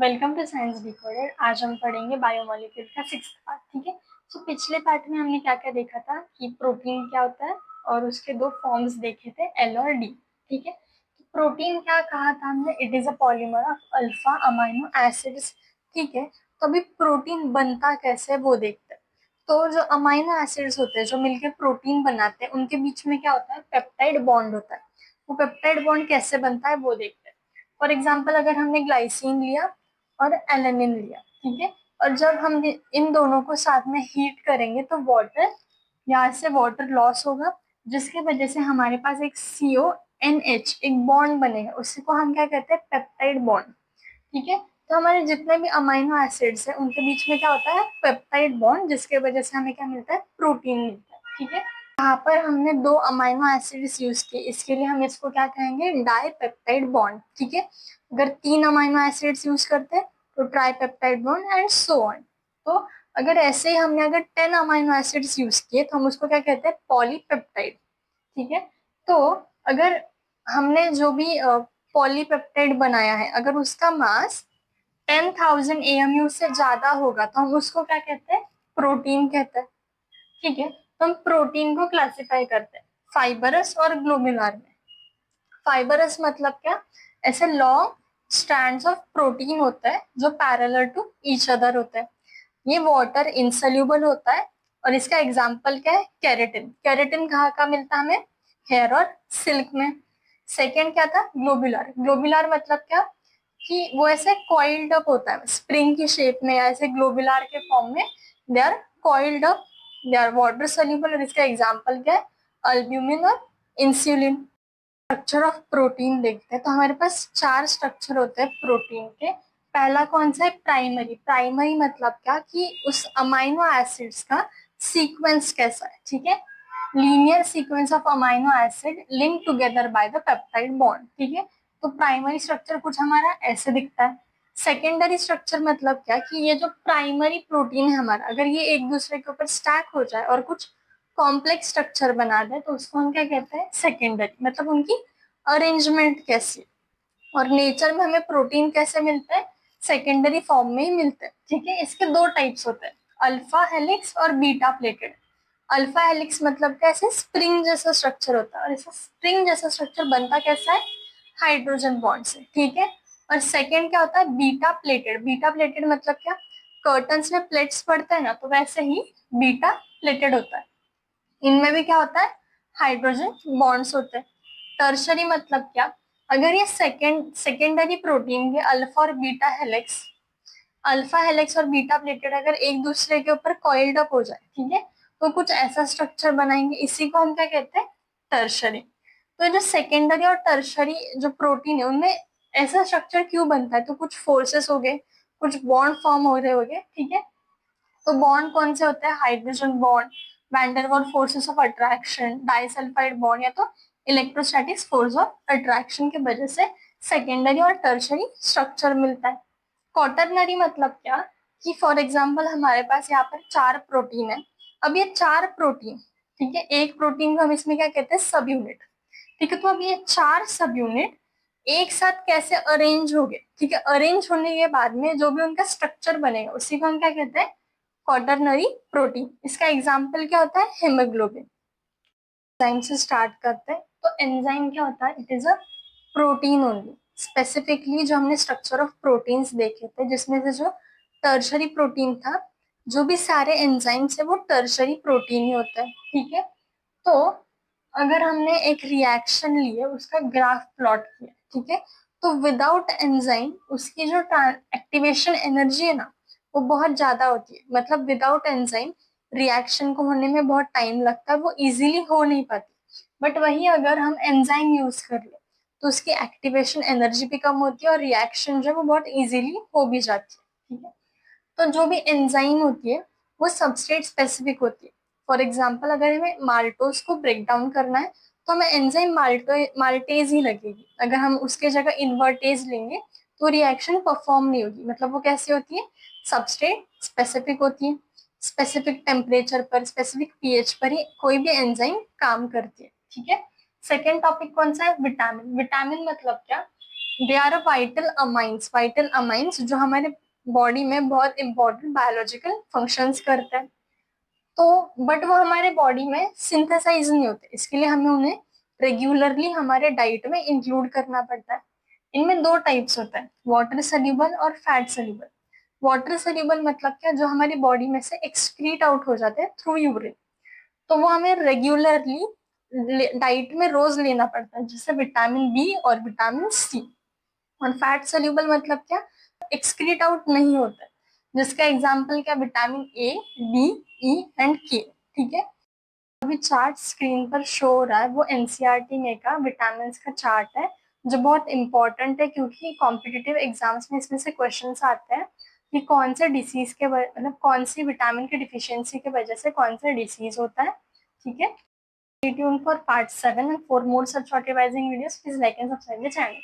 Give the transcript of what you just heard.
Welcome to science decoded. आज हम पढ़ेंगे बायोमोलिक्यूल का 6th पार्ट। ठीक है। तो पिछले पार्ट में हमने क्या क्या देखा था कि प्रोटीन क्या होता है और उसके दो फॉर्म्स देखे थे, एल और डी। ठीक है। तो प्रोटीन क्या कहा था हमने, it is a polymer of alpha amino acids. ठीक है। तो अभी प्रोटीन बनता कैसे वो देखते हैं। तो जो अमाइनो एसिड्स होते हैं जो मिलकर प्रोटीन बनाते हैं, उनके बीच में क्या होता है, पेप्टाइड बॉन्ड होता है। वो पेप्टाइड बॉन्ड कैसे बनता है वो देखते हैं। फॉर एग्जाम्पल, अगर हमने ग्लाइसिन लिया और एलेनिन लिया, ठीक है, और जब हम इन दोनों को साथ में हीट करेंगे तो वाटर, यहाँ से वाटर लॉस होगा, जिसकी वजह से हमारे पास एक CONH एक बॉन्ड बनेगा, उसी को हम क्या कहते हैं, पेप्टाइड बॉन्ड। ठीक है। तो हमारे जितने भी अमाइनो एसिड्स है उनके बीच में क्या होता है, पेप्टाइड बॉन्ड, जिसके वजह से हमें क्या मिलता है, प्रोटीन मिलता है। ठीक है। यहाँ पर हमने दो अमाइनो एसिड्स यूज किए, इसके लिए हम इसको क्या कहेंगे, डाइपेप्टाइड बॉन्ड। ठीक है। अगर तीन अमाइनो एसिड्स यूज करते हैं तो tripeptide bond and so on. तो अगर ऐसे ही हमने अगर 10 अमाइनो एसिड्स यूज किए तो हम उसको क्या कहते हैं, पॉलीपेप्टाइड। ठीक है। तो अगर हमने जो भी पॉलीपेप्टाइड बनाया है, अगर उसका मास 10,000 AMU से ज्यादा होगा तो हम उसको क्या कहते हैं, प्रोटीन कहते हैं। ठीक है। तो हम प्रोटीन को क्लासिफाई करते हैं फाइबरस और ग्लोमेरुलर में। फाइबरस मतलब क्या, ऐसे लॉन्ग स्ट्रैंड्स ऑफ प्रोटीन होता है जो पैरेलल टू ईच अदर होता है। ये वाटर इंसोल्यूबल होता है। और इसका एग्जाम्पल क्या है, केराटिन। केराटिन कहाँ का मिलता है हमें, हेयर और सिल्क में। सेकेंड क्या था, ग्लोबुलर। ग्लोबुलर मतलब क्या, कि वो ऐसे कॉइल्ड अप होता है स्प्रिंग की शेप में या ऐसे ग्लोबुलर के फॉर्म में, they are coiled up, they are water soluble. और इसका एग्जाम्पल क्या है, अल्ब्यूमिन और इंसुलिन। स्ट्रक्चर ऑफ प्रोटीन देखते हैं तो हमारे पास चार स्ट्रक्चर होते हैं प्रोटीन के। पहला कौन सा है, प्राइमरी। प्राइमरी मतलब क्या, कि उस अमाइनो एसिड्स का सीक्वेंस कैसा है। ठीक है। Linear sequence of amino acid link together by the peptide bond. ठीक है। तो प्राइमरी स्ट्रक्चर कुछ हमारा ऐसे दिखता है। सेकेंडरी स्ट्रक्चर मतलब क्या, कि ये जो प्राइमरी प्रोटीन है हमारा, अगर ये एक दूसरे के ऊपर स्टैक हो जाए और कुछ कॉम्प्लेक्स स्ट्रक्चर बना दे तो उसको हम क्या कहते हैं, सेकेंडरी। मतलब उनकी अरेंजमेंट कैसी। और नेचर में हमें प्रोटीन कैसे मिलते हैं, सेकेंडरी फॉर्म में ही मिलते हैं। ठीक है। इसके दो टाइप्स होते हैं, अल्फा हेलिक्स और बीटा प्लेटेड। अल्फा हेलिक्स मतलब कैसे, स्प्रिंग जैसा स्ट्रक्चर होता है, और इसका स्प्रिंग जैसा स्ट्रक्चर बनता कैसा है, हाइड्रोजन बॉन्ड से। ठीक है। और सेकेंड क्या होता है, बीटा प्लेटेड। बीटा प्लेटेड मतलब क्या, कर्टन्स में प्लेट्स पड़ते हैं ना, तो वैसे ही बीटा प्लेटेड होता है। इनमें भी क्या होता है, हाइड्रोजन बॉन्ड्स होते हैं। टर्शरी मतलब क्या, अगर ये सेकेंडरी प्रोटीन के अल्फा हेलिक्स और बीटा प्लेटेड अगर एक दूसरे के ऊपर कॉइल्ड अप हो जाए, ठीक है, तो कुछ ऐसा स्ट्रक्चर बनाएंगे, इसी को हम क्या कहते हैं, टर्शरी। तो जो सेकेंडरी और टर्शरी जो प्रोटीन है उनमें ऐसा स्ट्रक्चर क्यों बनता है, तो कुछ फोर्सेस हो गए, कुछ बॉन्ड फॉर्म हो रहे हो गए। ठीक है। तो बॉन्ड कौन से होते हैं, hydrogen bond, van der Waals forces of attraction, disulphide bond, या तो इलेक्ट्रोस्टैटिक फोर्स ऑफ अट्रैक्शन की वजह से सेकेंडरी और टर्शरी स्ट्रक्चर मिलता है। क्वाटरनरी मतलब क्या, कि फॉर एग्जांपल हमारे पास यहाँ पर चार प्रोटीन है। अब ये चार प्रोटीन, ठीक है, एक प्रोटीन को हम इसमें क्या कहते हैं, सब यूनिट। ठीक है। तो अब ये चार सब यूनिट एक साथ कैसे अरेंज हो गए। ठीक है। अरेंज होने के बाद में जो भी उनका स्ट्रक्चर बनेगा उसी को हम क्या कहते हैं, क्वाटरनरी प्रोटीन। इसका एग्जाम्पल क्या होता है, हेमोग्लोबिन। एंजाइम से स्टार्ट करते हैं। तो एंजाइम क्या होता है, it is a protein only. Specifically जो हमने स्ट्रक्चर ऑफ प्रोटीन्स देखे थे, जिसमें से जो टर्शरी प्रोटीन था, जो भी सारे एंजाइम्स है वो टर्शरी प्रोटीन ही होता है। ठीक है। तो अगर हमने एक रिएक्शन लिए, उसका ग्राफ प्लॉट किया, ठीक है, तो विदाउट एंजाइम उसकी जो एक्टिवेशन एनर्जी है ना, वो बहुत ज्यादा होती है। मतलब विदाउट एंजाइम रिएक्शन को होने में बहुत टाइम लगता है, वो इजीली हो नहीं पाती। बट वही अगर हम एंजाइम यूज कर ले तो उसकी एक्टिवेशन एनर्जी भी कम होती है और रिएक्शन जो है वो बहुत इजीली हो भी जाती है। ठीक है। तो जो भी एंजाइम होती है वो सबस्ट्रेट स्पेसिफिक होती है। फॉर एग्जाम्पल, अगर हमें माल्टोज को ब्रेक डाउन करना है तो हमें एंजाइम माल्टेज ही लगेगी। अगर हम उसके जगह इन्वर्टेज लेंगे तो रिएक्शन परफॉर्म नहीं होगी। मतलब वो कैसी होती है, सबस्ट्रेट स्पेसिफिक होती है। स्पेसिफिक टेम्परेचर पर, स्पेसिफिक पीएच पर ही कोई भी एंजाइम काम करती है। ठीक है। सेकेंड टॉपिक कौन सा है, विटामिन। विटामिन मतलब क्या, they are a vital amines जो हमारे बॉडी में बहुत इंपॉर्टेंट बायोलॉजिकल फंक्शंस करते हैं। तो बट वो हमारे बॉडी में सिंथेसाइज नहीं होते, इसके लिए हमें उन्हें रेगुलरली हमारे डाइट में इंक्लूड करना पड़ता है। इनमें दो टाइप्स होता है, वाटर सोल्यूबल और फैट सोल्यूबल। वाटर सोल्यूबल मतलब क्या, जो हमारी बॉडी में से एक्सक्रीट आउट हो जाते हैं थ्रू यूरिन, तो वो हमें रेगुलरली डाइट में रोज लेना पड़ता है, जैसे विटामिन बी और विटामिन सी। और फैट सोल्यूबल मतलब क्या, एक्सक्रीट आउट नहीं होता है, जिसका एग्जाम्पल क्या, vitamin A, D, E and के। ठीक है, अभी चार्ट स्क्रीन पर शो हो रहा है, वो एनसीईआरटी में का विटामिन का चार्ट है, जो बहुत इंपॉर्टेंट है क्योंकि कॉम्पिटिटिव एग्जाम्स में इसमें से क्वेश्चंस आते हैं कि कौन से डिसीज के मतलब कौन सी विटामिन की डिफिशियंसी की वजह से कौन सा डिसीज होता है। ठीक है, stay tuned for part 7 and for more such short revising videos please like and subscribe the channel.